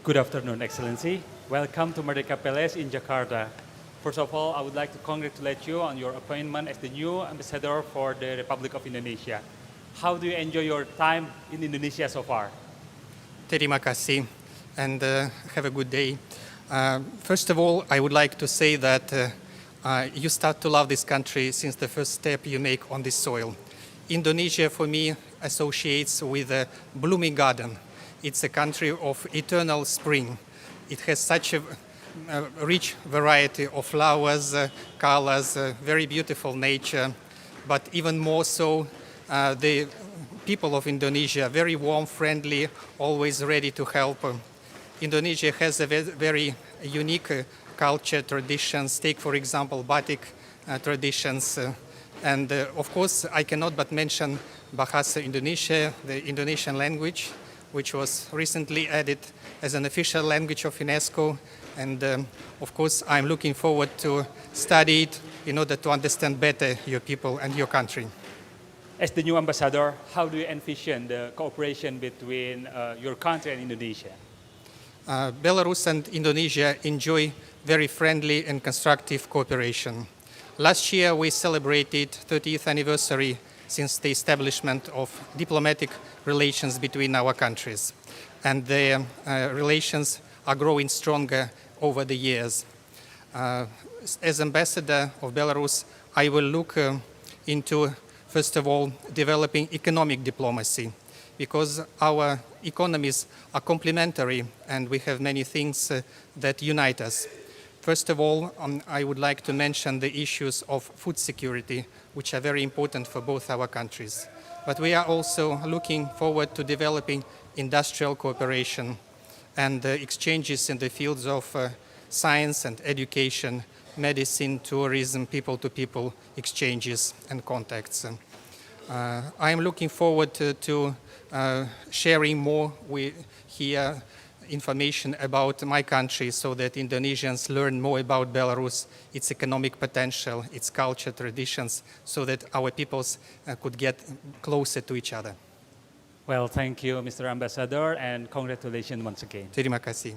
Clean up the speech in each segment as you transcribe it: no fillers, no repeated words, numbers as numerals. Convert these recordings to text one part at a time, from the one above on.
Good afternoon, Excellency. Welcome to Merdeka Palace in Jakarta. First of all, I would like to congratulate you on your appointment as the new ambassador for the Republic of Indonesia. How do you enjoy your time in Indonesia so far? Terima kasih, and have a good day. First of all, I would like to say that you start to love this country since the first step you make on this soil. Indonesia, for me, associates with a blooming garden. It's a country of eternal spring. It has such a rich variety of flowers, colors, very beautiful nature, but even more so, the people of Indonesia, very warm, friendly, always ready to help. Indonesia has a very unique culture, traditions. Take, for example, batik traditions. And of course, I cannot but mention Bahasa Indonesia, the Indonesian language, which was recently added as an official language of UNESCO. And of course, I'm looking forward to study it in order to understand better your people and your country. As the new ambassador, how do you envision the cooperation between your country and Indonesia? Belarus and Indonesia enjoy very friendly and constructive cooperation. Last year, we celebrated 30th anniversary since the establishment of diplomatic relations between our countries. And the relations are growing stronger over the years. As ambassador of Belarus, I will look into, first of all, developing economic diplomacy, because our economies are complementary and we have many things that unite us. First of all, I would like to mention the issues of food security, which are very important for both our countries. But we are also looking forward to developing industrial cooperation and exchanges in the fields of science and education, medicine, tourism, people-to-people exchanges and contacts. I am looking forward to sharing more here information about my country so that Indonesians learn more about Belarus, its economic potential, its culture, traditions, so that our peoples could get closer to each other. Well, thank you, Mr. Ambassador, and congratulations once again. Terima kasih.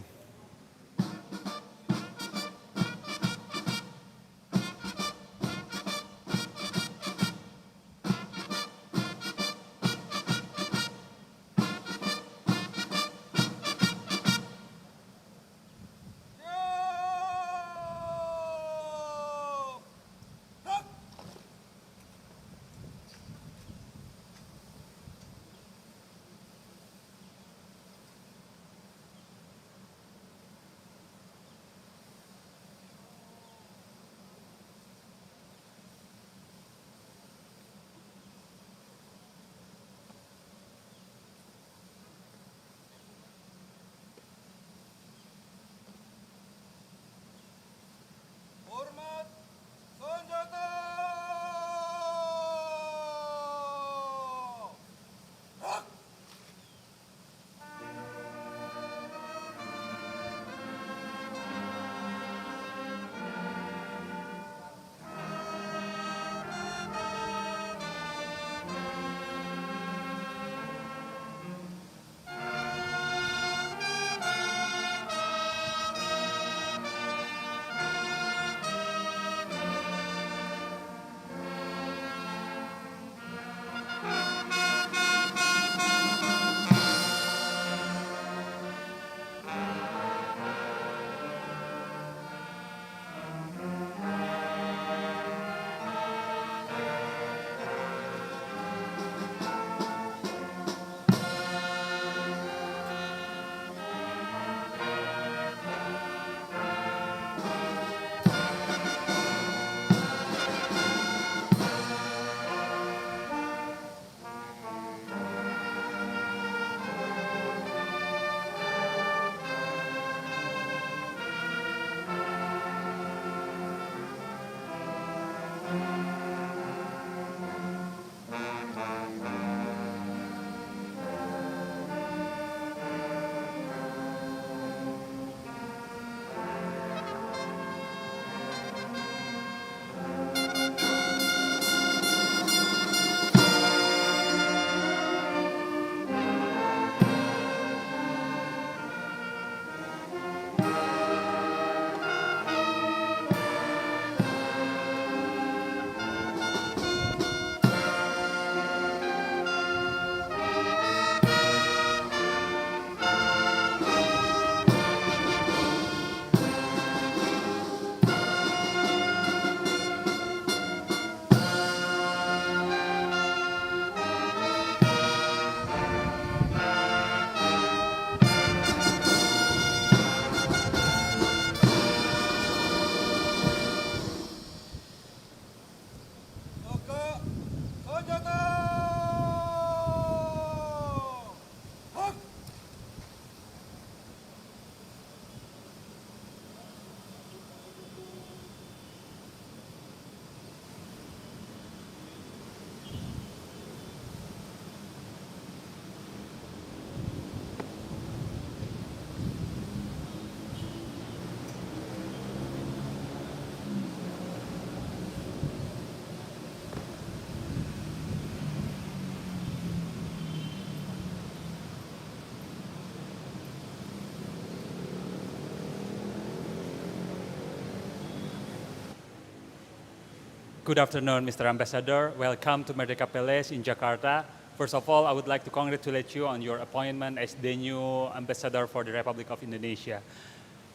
Good afternoon, Mr. Ambassador. Welcome to Merdeka Palace in Jakarta. First of all, I would like to congratulate you on your appointment as the new ambassador for the Republic of Indonesia.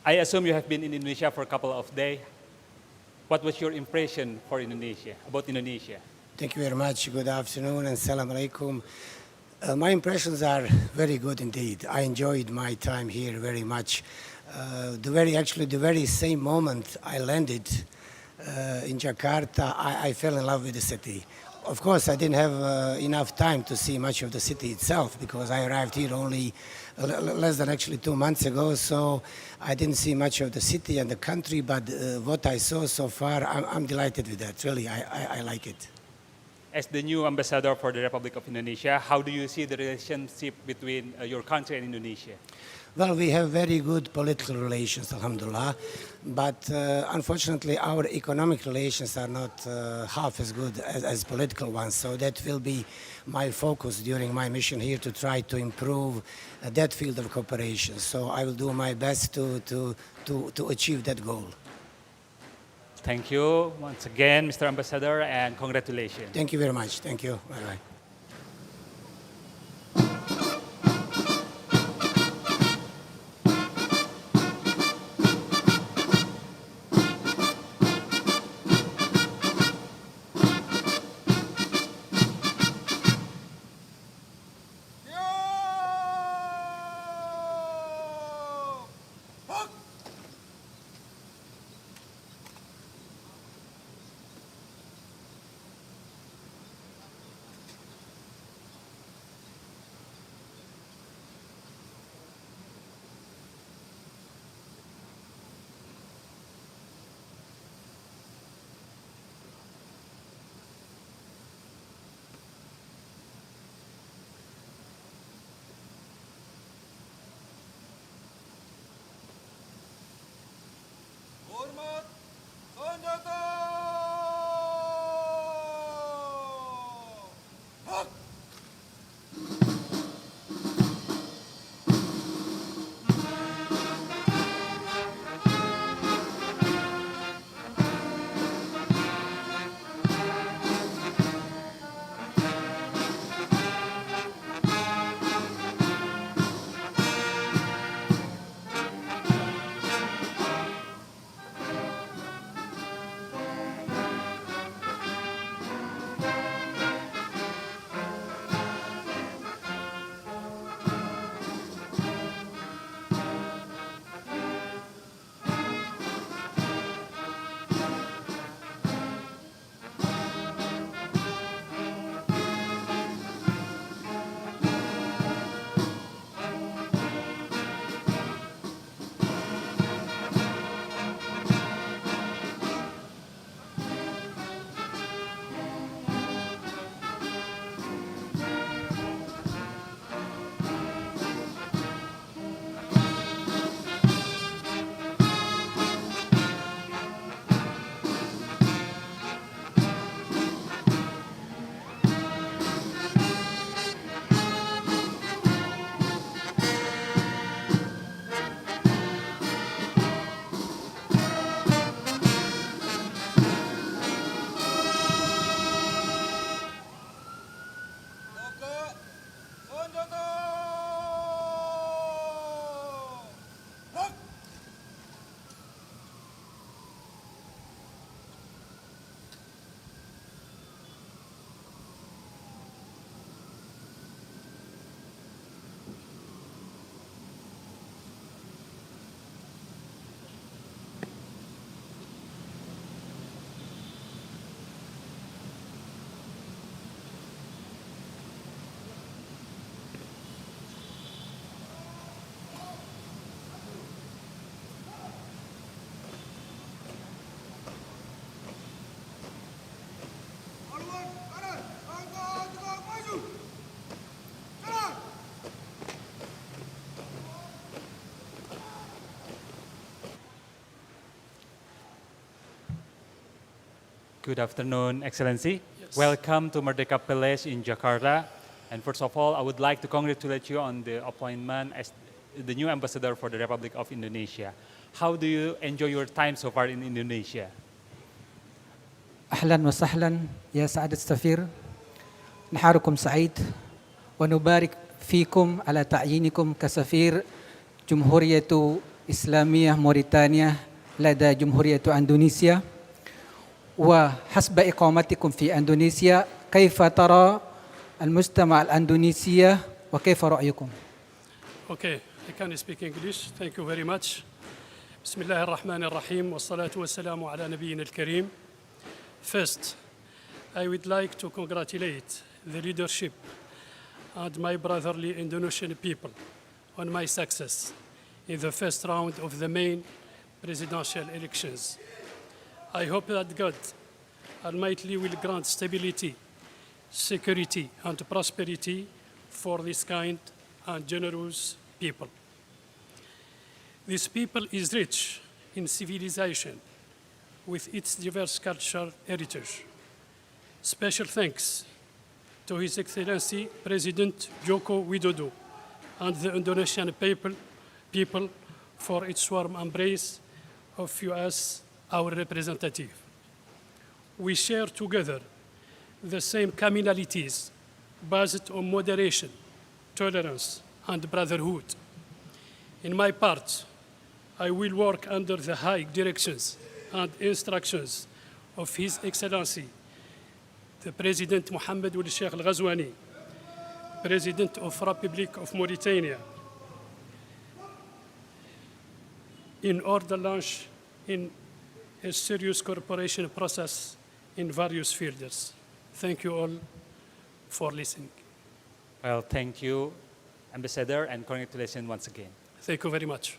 I assume you have been in Indonesia for a couple of days. What was your impression for Indonesia, about Indonesia? Thank you very much. Good afternoon and salam alaikum. My impressions are very good indeed. I enjoyed my time here very much. The very same moment I landed in Jakarta, I fell in love with the city. Of course, I didn't have enough time to see much of the city itself because I arrived here only less than 2 months ago, so I didn't see much of the city and the country, but what I saw so far, I'm delighted with that. Really, I like it. As the new ambassador for the Republic of Indonesia, how do you see the relationship between your country and Indonesia? Well, we have very good political relations, alhamdulillah, but unfortunately our economic relations are not half as good as political ones, so that will be my focus during my mission here, to try to improve that field of cooperation. So I will do my best to achieve that goal. Thank you once again, Mr. Ambassador, and congratulations. Thank you very much. Thank you. Bye-bye. Good afternoon, Excellency. Yes. Welcome to Merdeka Palace in Jakarta. And first of all, I would like to congratulate you on the appointment as the new ambassador for the Republic of Indonesia. How do you enjoy your time so far in Indonesia? أهلا وسهلا يا سعادة السفير. نحاركم سعيد ونبارك فيكم على تعيينكم كسفير جمهورية إسلامية موريتانيا لدى جمهورية أندونيسيا. وحسب إقامتكم في أندونيسيا كيف ترى المجتمع الأندونيسي وكيف رأيكم؟ Okay, I can speak English. Thank you very much. بسم الله الرحمن الرحيم والصلاة والسلام على نبينا الكريم. First, I would like to congratulate the leadership and my brotherly Indonesian people on my success in the first round of the main presidential elections. I hope that God Almighty will grant stability, security, and prosperity for this kind and generous people. This people is rich in civilization with its diverse cultural heritage. Special thanks to His Excellency President Joko Widodo and the Indonesian people for its warm embrace of you as our representative. We share together the same commonalities based on moderation, tolerance, and brotherhood. In my part, I will work under the high directions and instructions of His Excellency, the President Mohammed Ould Sheikh Al Ghazouani, President of Republic of Mauritania, in order launch in a serious cooperation process in various fields. Thank you all for listening. Well, thank you, Ambassador, and congratulations once again. Thank you very much.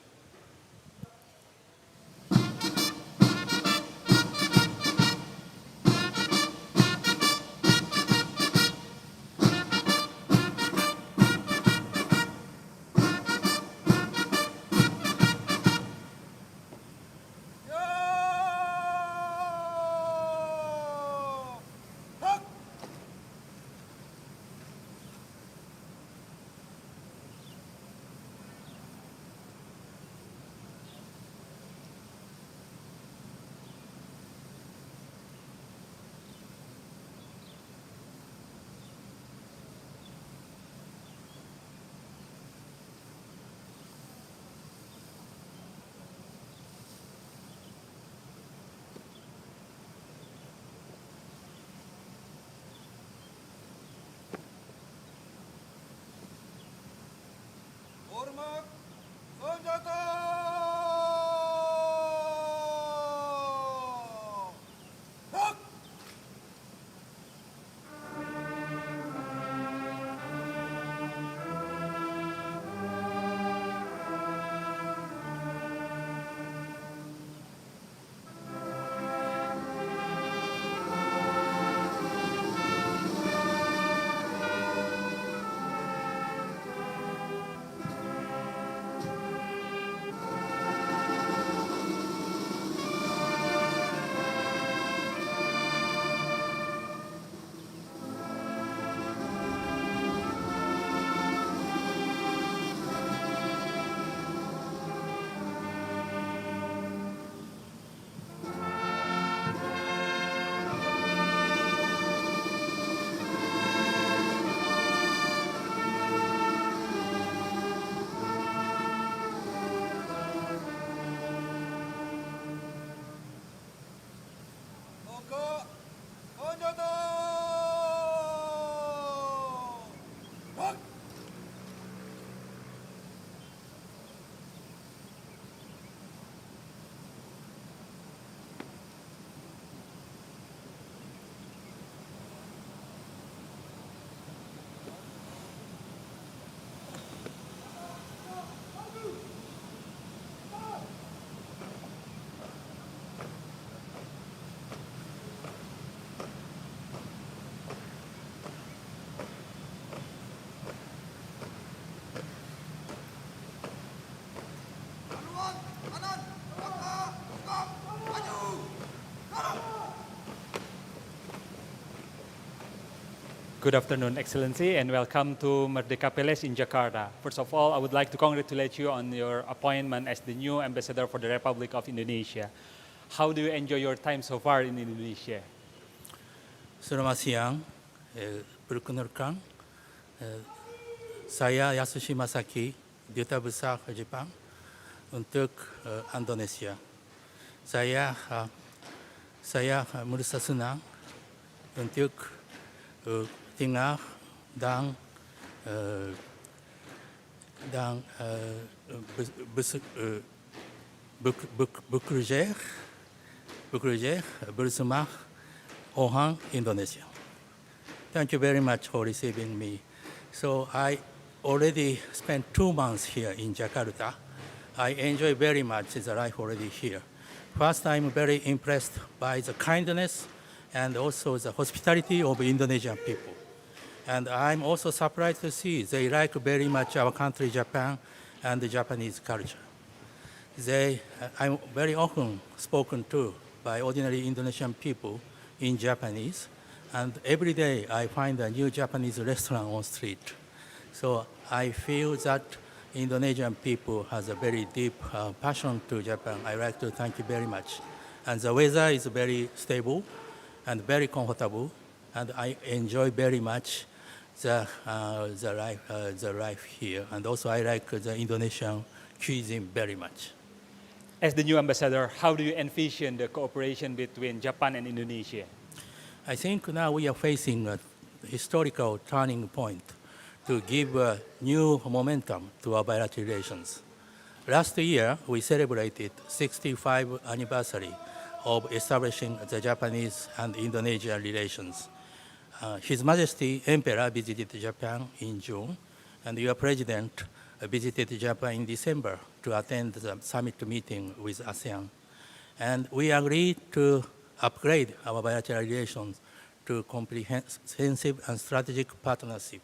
Good afternoon, Excellency, and welcome to Merdeka Palace in Jakarta. First of all, I would like to congratulate you on your appointment as the new ambassador for the Republic of Indonesia. How do you enjoy your time so far in Indonesia? Selamat siang, perkenalkan, saya Yasushi Masaki, Duta Besar Jepang untuk Indonesia. Saya merasa senang untuk tinggal dan bekerja bersama orang Indonesia. Thank you very much for receiving me. So I already spent 2 months here in Jakarta. I enjoy very much the life already here. First, I'm very impressed by the kindness and also the hospitality of Indonesian people. And I'm also surprised to see they like very much our country, Japan, and the Japanese culture. I'm very often spoken to by ordinary Indonesian people in Japanese, and every day I find a new Japanese restaurant on street. So I feel that Indonesian people has a very deep passion to Japan. I like to thank you very much. And the weather is very stable and very comfortable, and I enjoy very much the life here. And also I like the Indonesian cuisine very much. As the new ambassador, how do you envision the cooperation between Japan and Indonesia? I think now we are facing a historical turning point to give a new momentum to our bilateral relations. Last year, we celebrated 65th anniversary of establishing the Japanese and Indonesian relations. His Majesty Emperor visited Japan in June, and your President visited Japan in December to attend the summit meeting with ASEAN. And we agreed to upgrade our bilateral relations to comprehensive and strategic partnership.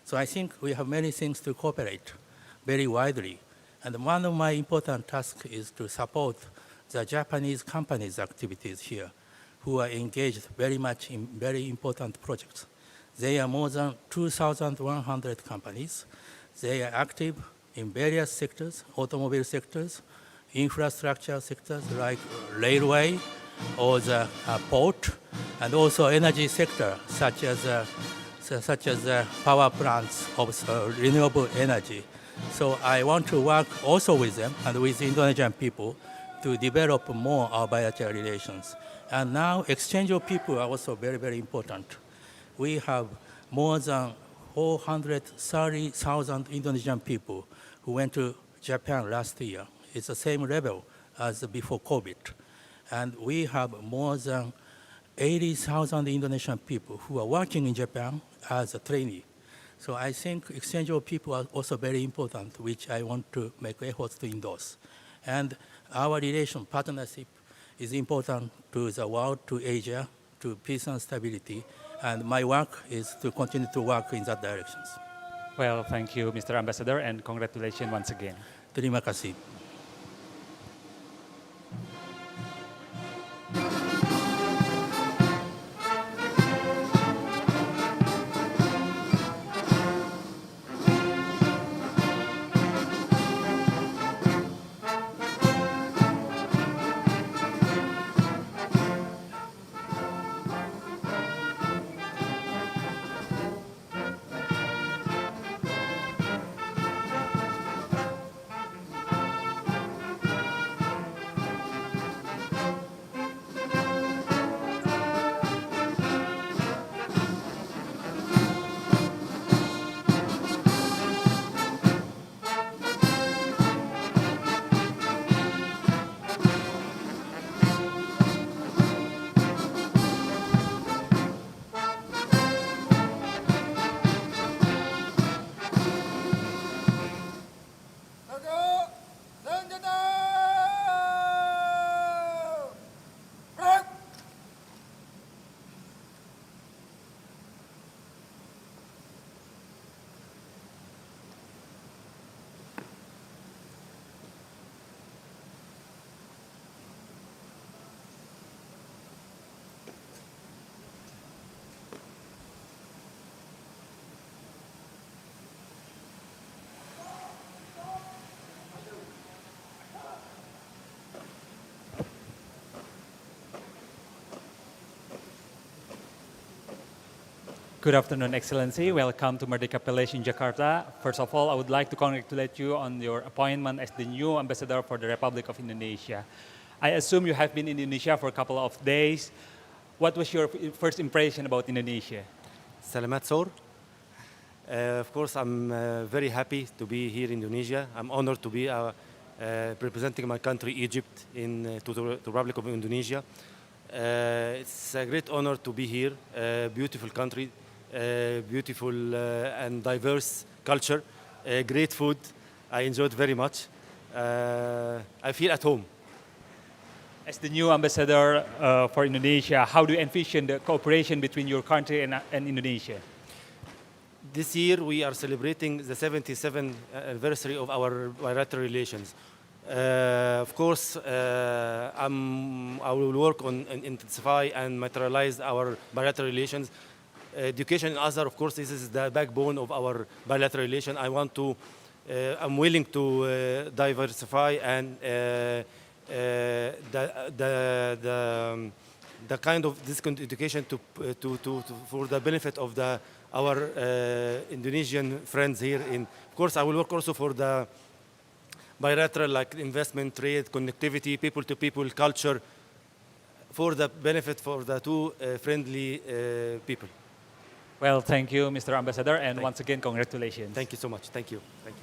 So I think we have many things to cooperate very widely. And one of my important tasks is to support the Japanese companies' activities here, who are engaged very much in very important projects. There are more than 2,100 companies. They are active in various sectors, automobile sectors, infrastructure sectors like railway or the port, and also energy sector such as power plants of renewable energy. So I want to work also with them and with Indonesian people to develop more our bilateral relations. And now exchange of people are also very, very important. We have more than 430,000 Indonesian people who went to Japan last year. It's the same level as before COVID. And we have more than 80,000 Indonesian people who are working in Japan as a trainee. So I think exchange of people are also very important, which I want to make efforts to endorse. And our relation partnership is important to the world, to Asia, to peace and stability. And my work is to continue to work in that direction. Well, thank you, Mr. Ambassador, and congratulations once again. Terima kasih. Good afternoon, Excellency. Welcome to Merdeka Palace in Jakarta. First of all, I would like to congratulate you on your appointment as the new ambassador for the Republic of Indonesia. I assume you have been in Indonesia for a couple of days. What was your first impression about Indonesia? Salamat Sor. Of course, I'm very happy to be here in Indonesia. I'm honored to be representing my country, Egypt, to the Republic of Indonesia. It's a great honor to be here. Beautiful country, beautiful and diverse culture, great food. I enjoyed very much. I feel at home. As the new ambassador for Indonesia, how do you envision the cooperation between your country and Indonesia? This year we are celebrating the 77th anniversary of our bilateral relations. Of course, I will work on intensify and materialize our bilateral relations. Education and other, of course, this is the backbone of our bilateral relation. I'm willing to diversify and the kind of this education for the benefit of our Indonesian friends here. Of course, I will work also for the bilateral, like investment, trade, connectivity, people-to-people culture, for the benefit for the two friendly people. Well, thank you, Mr. Ambassador, and once again, congratulations. Thank you so much. Thank you. Thank you.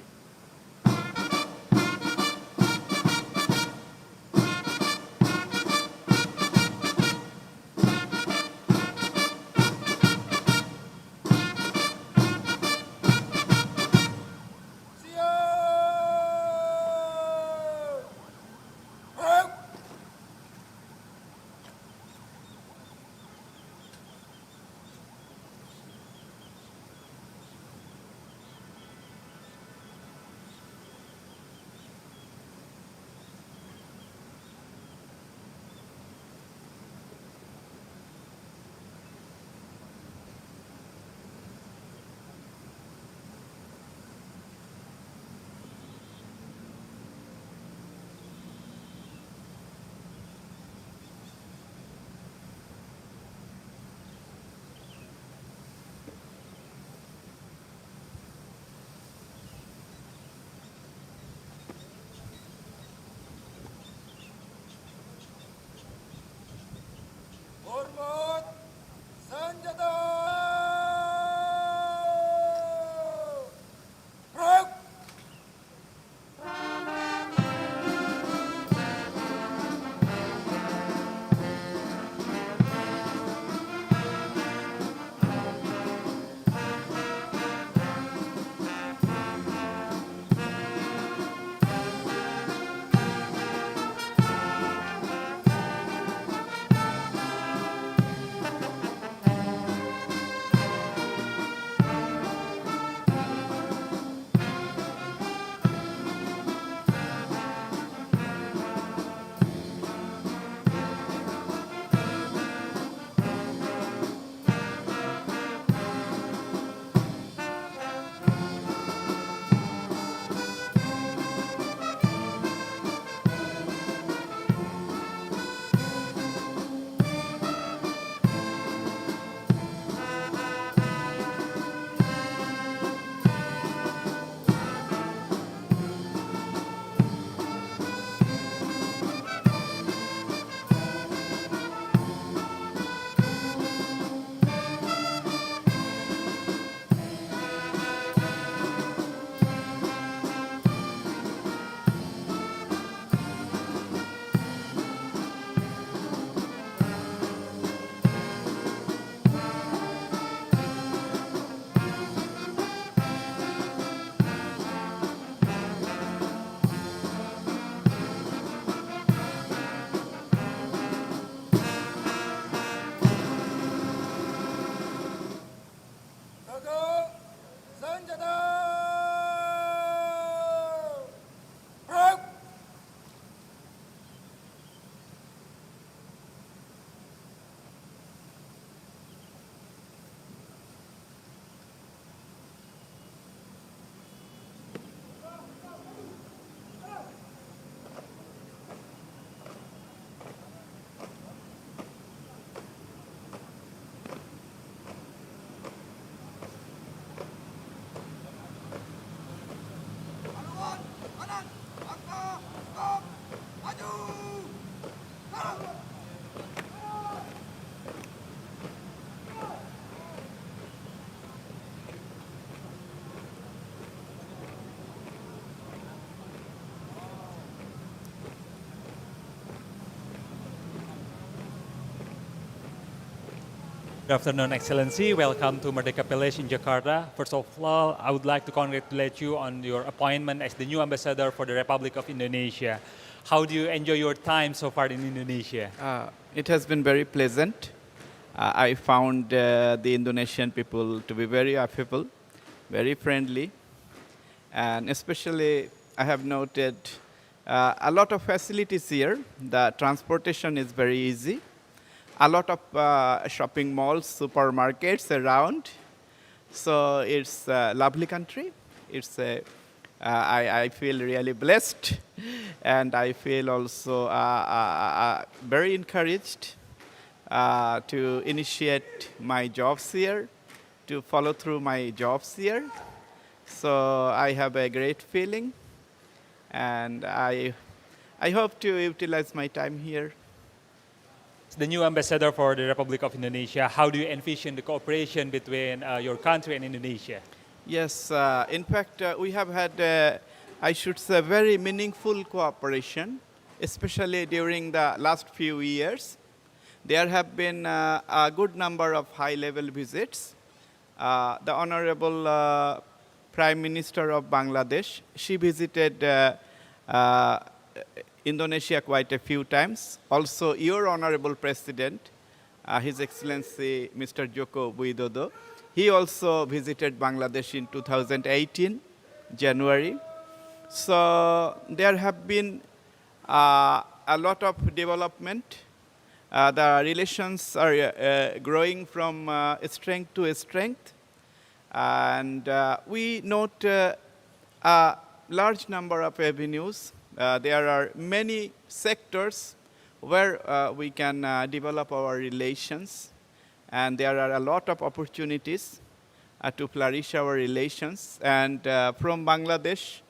Good afternoon, Excellency. Welcome to Merdeka Palace in Jakarta. First of all, I would like to congratulate you on your appointment as the new ambassador for the Republic of Indonesia. How do you enjoy your time so far in Indonesia? It has been very pleasant. I found the Indonesian people to be very affable, very friendly, and especially I have noted a lot of facilities here. The transportation is very easy. A lot of shopping malls, supermarkets around. So it's a lovely country. I feel really blessed, and I feel also very encouraged to initiate my jobs here, to follow through my jobs here. So I have a great feeling, and I hope to utilize my time here. The new ambassador for the Republic of Indonesia, how do you envision the cooperation between your country and Indonesia? Yes, in fact, we have had, I should say, very meaningful cooperation, especially during the last few years. There have been a good number of high-level visits. The Honorable Prime Minister of Bangladesh, she visited Indonesia quite a few times. Also, your Honorable President, His Excellency Mr. Joko Widodo, he also visited Bangladesh in 2018, January. So there have been a lot of development. The relations are growing from strength to strength. And we note a large number of avenues. There are many sectors where we can develop our relations, and there are a lot of opportunities to flourish our relations. And from Bangladesh,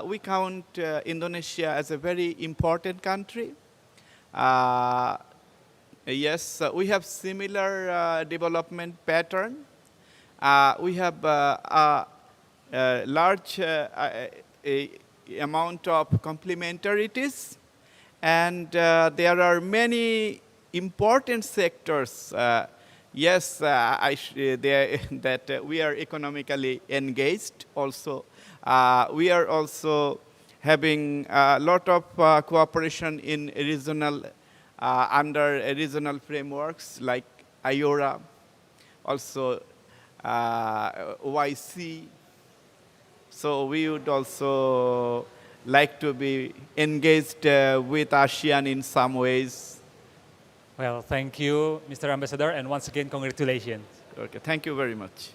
we count Indonesia as a very important country. Yes, we have similar development pattern. We have a large amount of complementarities, and there are many important sectors. Yes, that we are economically engaged also. We are also having a lot of cooperation in regional, under regional frameworks like IORA, also OIC. So we would also like to be engaged with ASEAN in some ways. Well, thank you, Mr. Ambassador, and once again, congratulations. Okay, thank you very much.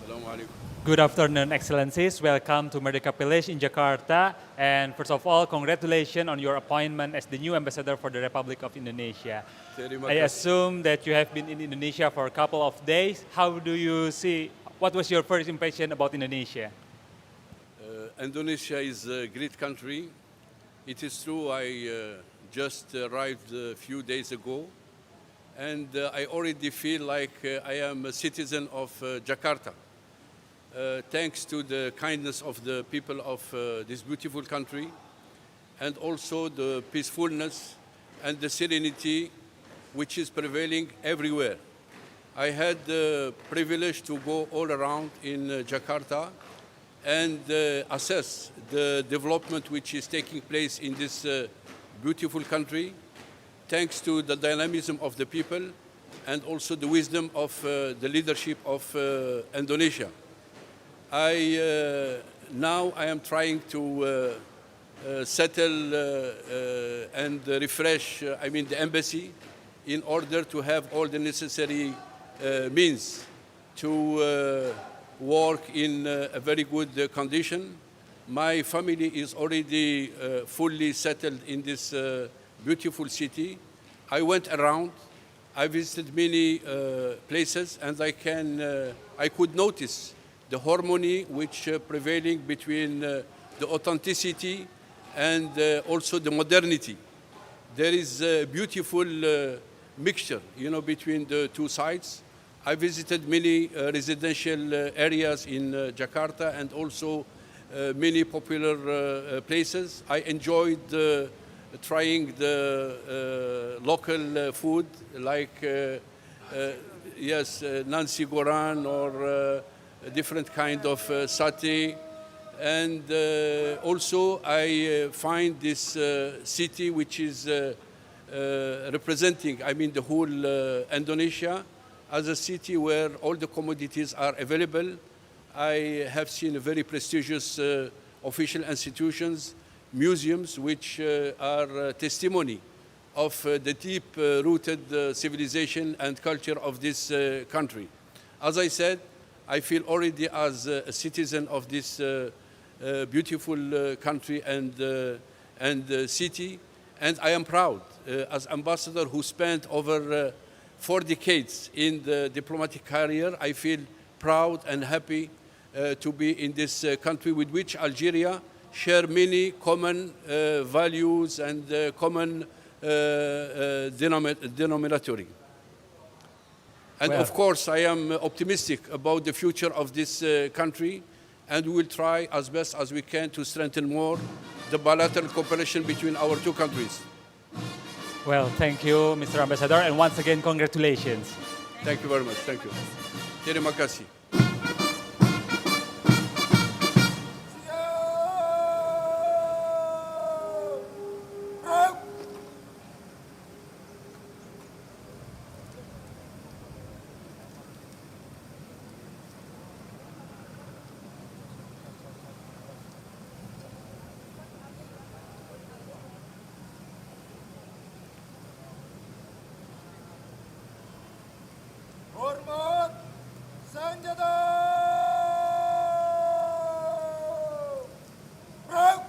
السلام عليكم. Good afternoon, Excellencies. Welcome to Merdeka Palace in Jakarta. And first of all, congratulations on your appointment as the new ambassador for the Republic of Indonesia. Terima I kasih. assume that you have been in Indonesia for a couple of days. How do you see, what was your first impression about Indonesia? Indonesia is a great country. It is true I just arrived a few days ago, and I already feel like I am a citizen of Jakarta. Thanks to the kindness of the people of this beautiful country, and also the peacefulness and the serenity which is prevailing everywhere. I had the privilege to go all around in Jakarta and assess the development which is taking place in this beautiful country, thanks to the dynamism of the people and also the wisdom of the leadership of Indonesia. Now I am trying to settle and refresh, the embassy, in order to have all the necessary means to work in a very good condition. My family is already fully settled in this beautiful city. I went around, I visited many places, and I could notice the harmony which prevailing between the authenticity and also the modernity. There is a beautiful mixture, between the two sides. I visited many residential areas in Jakarta and also many popular places. I enjoyed trying the local food like, nasi goreng or a different kind of satay. And also I find this city which is representing, the whole Indonesia, as a city where all the commodities are available. I have seen a very prestigious official institutions, museums, which are testimony of the deep-rooted civilization and culture of this country. As I said, I feel already as a citizen of this beautiful country and city, and I am proud as ambassador who spent over 4 decades in the diplomatic career. I feel proud and happy to be in this country with which Algeria share many common values and common denominator. And Well, of course, I am optimistic about the future of this country, and we will try as best as we can to strengthen more the bilateral cooperation between our two countries. Well, thank you, Mr. Ambassador, and once again, congratulations. Thank you very much. Thank you. Terima kasih. Hormat senjata! Bro!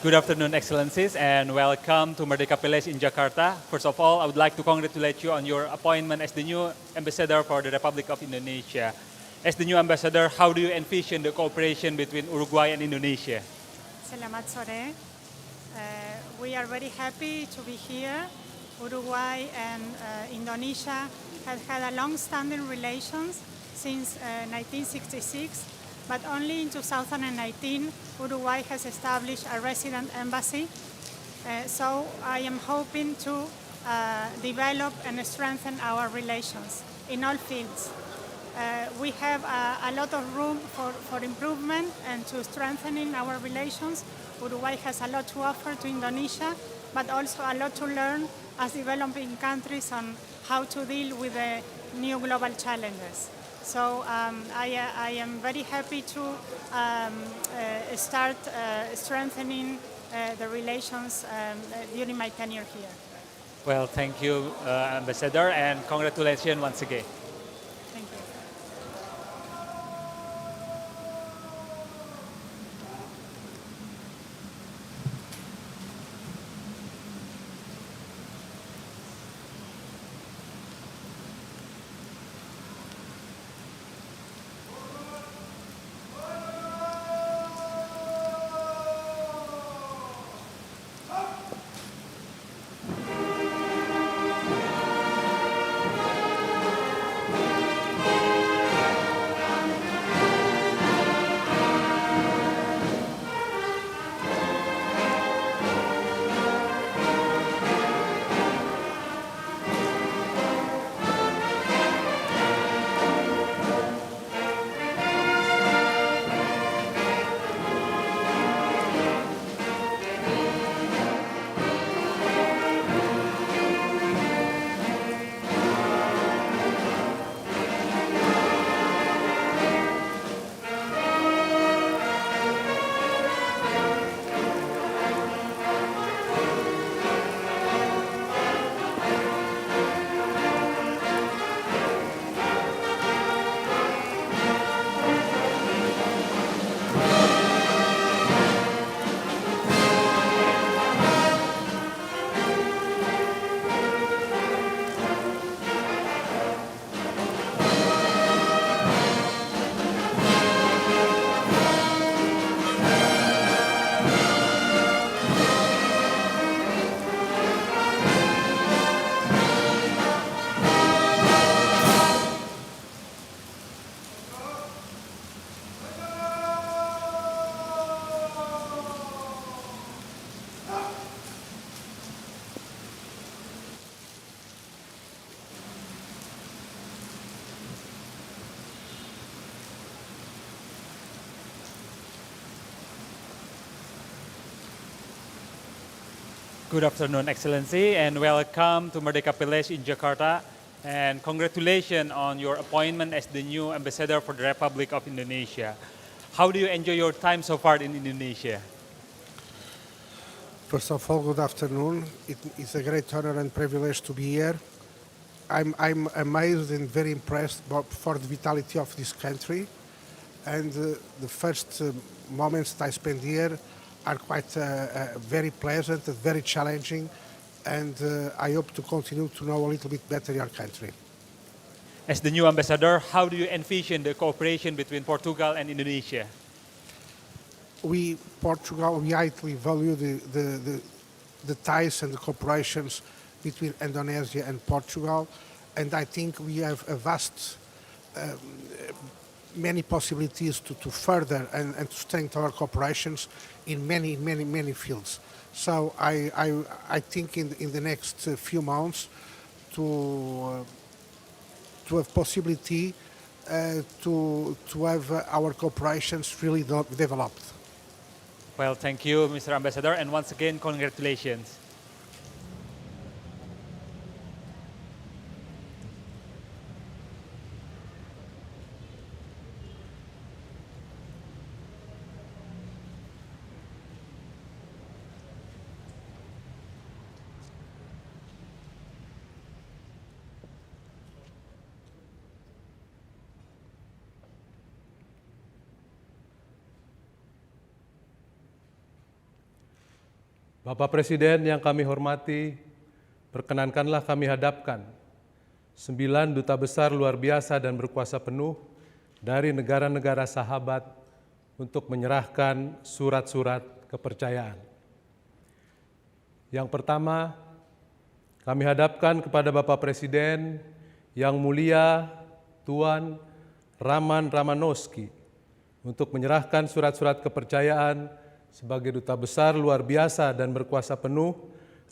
Good afternoon, Excellencies, and welcome to Merdeka Palace in Jakarta. First of all, I would like to congratulate you on your appointment as the new ambassador for the Republic of Indonesia. As the new ambassador, how do you envision the cooperation between Uruguay and Indonesia? Selamat sore. We are very happy to be here. Uruguay and Indonesia have had a long-standing relations since 1966, but only in 2019, Uruguay has established a resident embassy. So I am hoping to develop and strengthen our relations in all fields. We have a lot of room for improvement and to strengthening our relations. Uruguay has a lot to offer to Indonesia, but also a lot to learn as developing countries on how to deal with the new global challenges. So I am very happy to start strengthening the relations during my tenure here. Well, thank you, Ambassador, and congratulations once again. Thank you. Good afternoon, Excellency, and welcome to Merdeka Palace in Jakarta. And congratulations on your appointment as the new ambassador for the Republic of Indonesia. How do you enjoy your time so far in Indonesia? First of all, good afternoon. It's a great honor and privilege to be here. I'm amazed and very impressed for the vitality of this country. And the first moments that I spend here are quite very pleasant, very challenging, and I hope to continue to know a little bit better your country. As the new ambassador, how do you envision the cooperation between Portugal and Indonesia? Portugal, we highly value the ties and the cooperations between Indonesia and Portugal, and I think we have a vast, many possibilities to further and to strengthen our cooperations in many fields. So I think in the next few months to have possibility to have our cooperations really developed. Well, thank you, Mr. Ambassador, and once again, congratulations. Bapak Presiden yang kami hormati, perkenankanlah kami hadapkan 9 duta besar luar biasa dan berkuasa penuh dari negara-negara sahabat untuk menyerahkan surat-surat kepercayaan. Yang pertama, kami hadapkan kepada Bapak Presiden yang mulia Tuan Raman Ramanouski untuk menyerahkan surat-surat kepercayaan sebagai duta besar luar biasa dan berkuasa penuh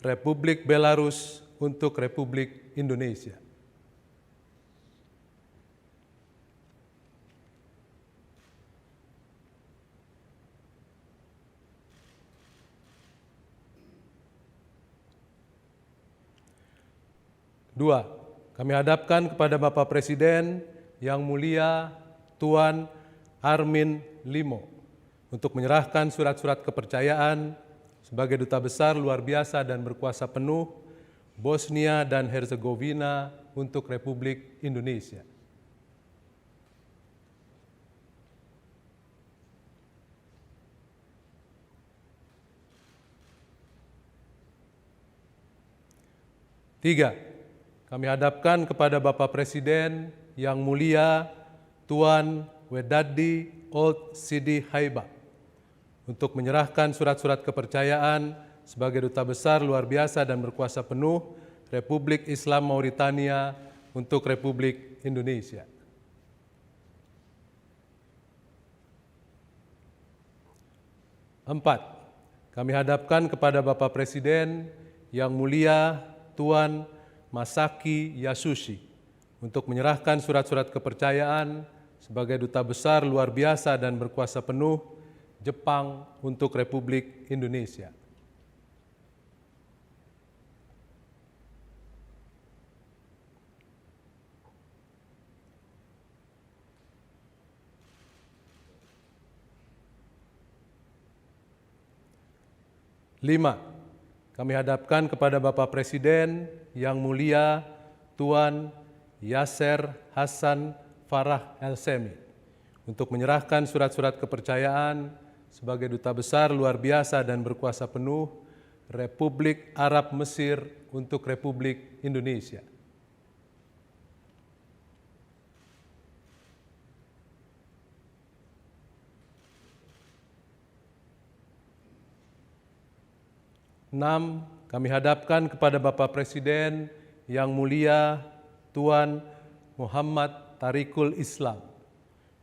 Republik Belarus untuk Republik Indonesia. Dua, kami hadapkan kepada Bapak Presiden yang mulia Tuan Armin untuk menyerahkan surat-surat kepercayaan sebagai duta besar luar biasa dan berkuasa penuh Bosnia dan Herzegovina untuk Republik Indonesia. Tiga, kami hadapkan kepada Bapak Presiden yang mulia Tuan Wedadi Old Sidi Haiba untuk menyerahkan surat-surat kepercayaan sebagai duta besar luar biasa dan berkuasa penuh Republik Islam Mauritania untuk Republik Indonesia. Empat, kami hadapkan kepada Bapak Presiden yang mulia Tuan Masaki Yasushi untuk menyerahkan surat-surat kepercayaan sebagai duta besar luar biasa dan berkuasa penuh Jepang untuk Republik Indonesia. Lima, kami hadapkan kepada Bapak Presiden yang mulia Tuan Yasser Hasan Farah El-Semi untuk menyerahkan surat-surat kepercayaan sebagai duta besar luar biasa dan berkuasa penuh Republik Arab Mesir untuk Republik Indonesia. Enam, kami hadapkan kepada Bapak Presiden yang mulia Tuan Muhammad Tarikul Islam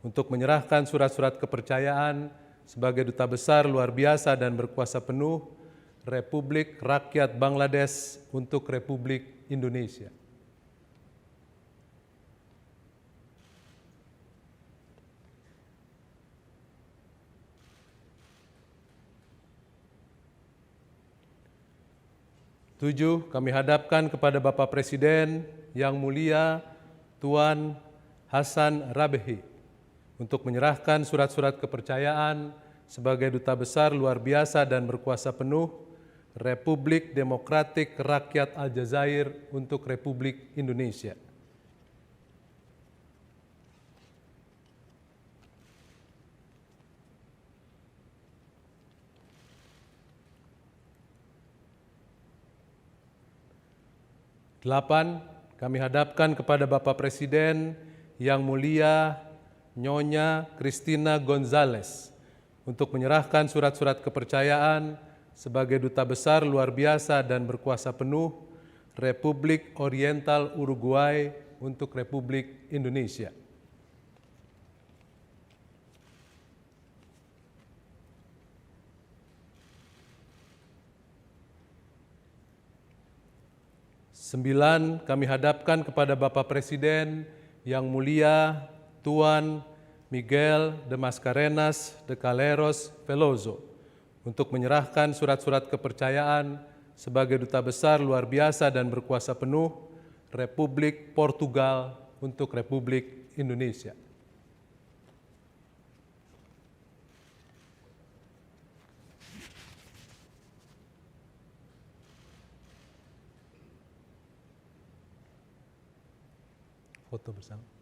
untuk menyerahkan surat-surat kepercayaan sebagai duta besar luar biasa dan berkuasa penuh Republik Rakyat Bangladesh untuk Republik Indonesia. Tujuh, kami hadapkan kepada Bapak Presiden yang mulia Tuan Hasan Rabehi untuk menyerahkan surat-surat kepercayaan sebagai duta besar luar biasa dan berkuasa penuh Republik Demokratik Rakyat Aljazair untuk Republik Indonesia. Delapan, kami hadapkan kepada Bapak Presiden yang mulia Nyonya Cristina Gonzalez untuk menyerahkan surat-surat kepercayaan sebagai duta besar luar biasa dan berkuasa penuh Republik Oriental Uruguay untuk Republik Indonesia. Sembilan, kami hadapkan kepada Bapak Presiden yang mulia Tuan Miguel de Mascarenas de Calleros Veloso untuk menyerahkan surat-surat kepercayaan sebagai duta besar luar biasa dan berkuasa penuh Republik Portugal untuk Republik Indonesia. Foto bersama.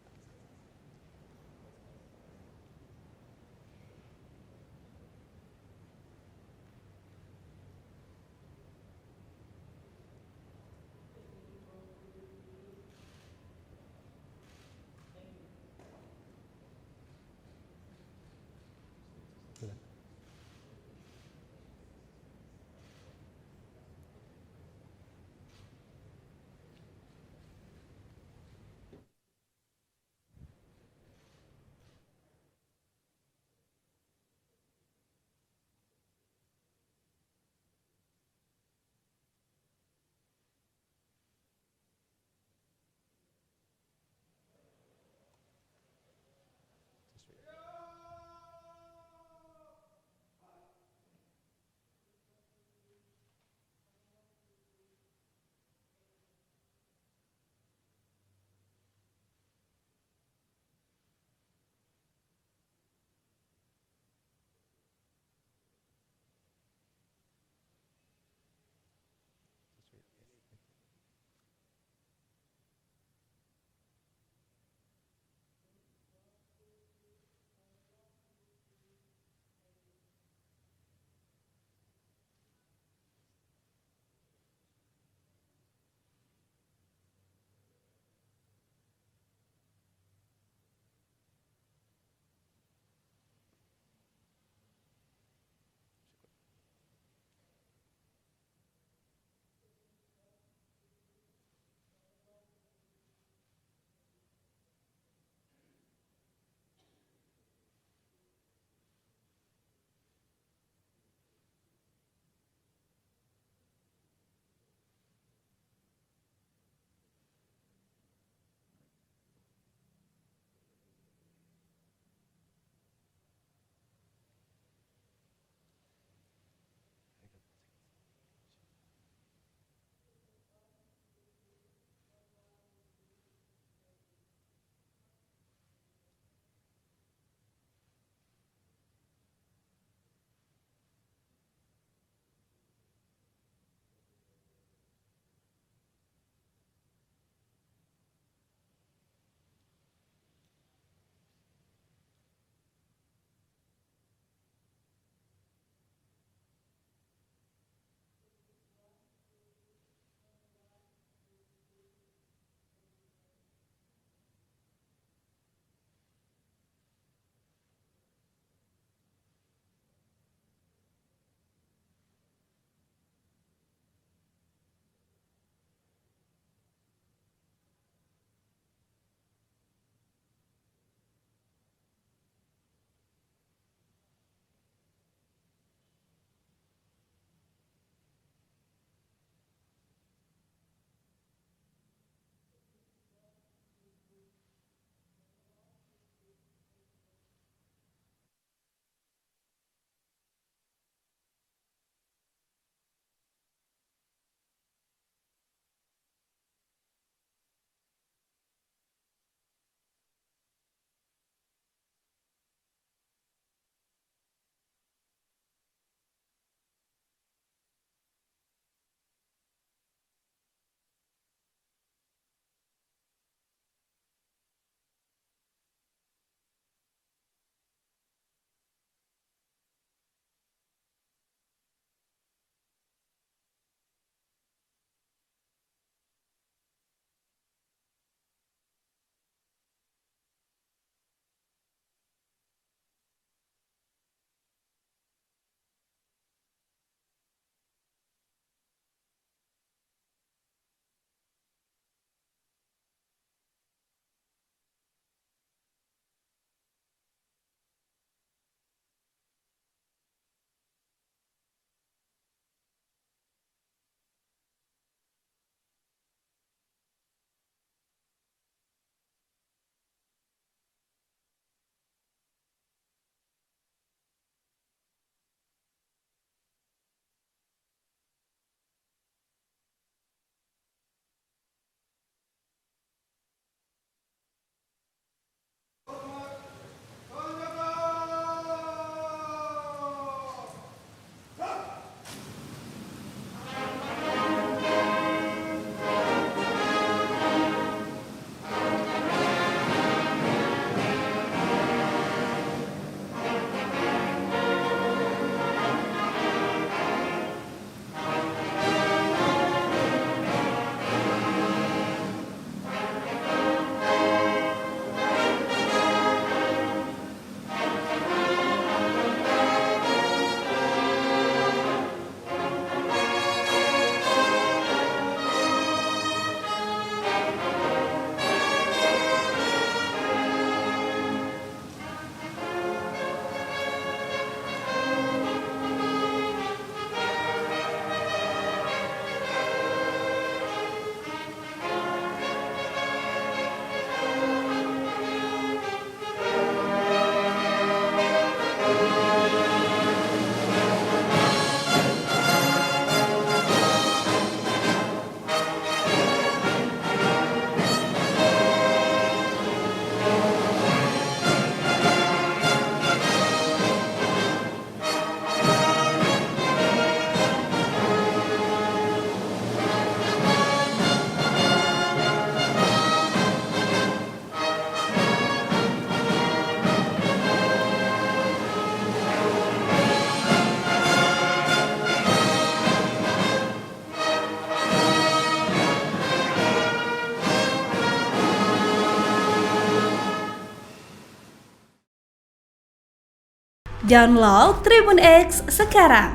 Download Tribun X sekarang.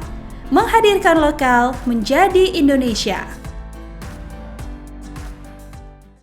Menghadirkan lokal menjadi Indonesia.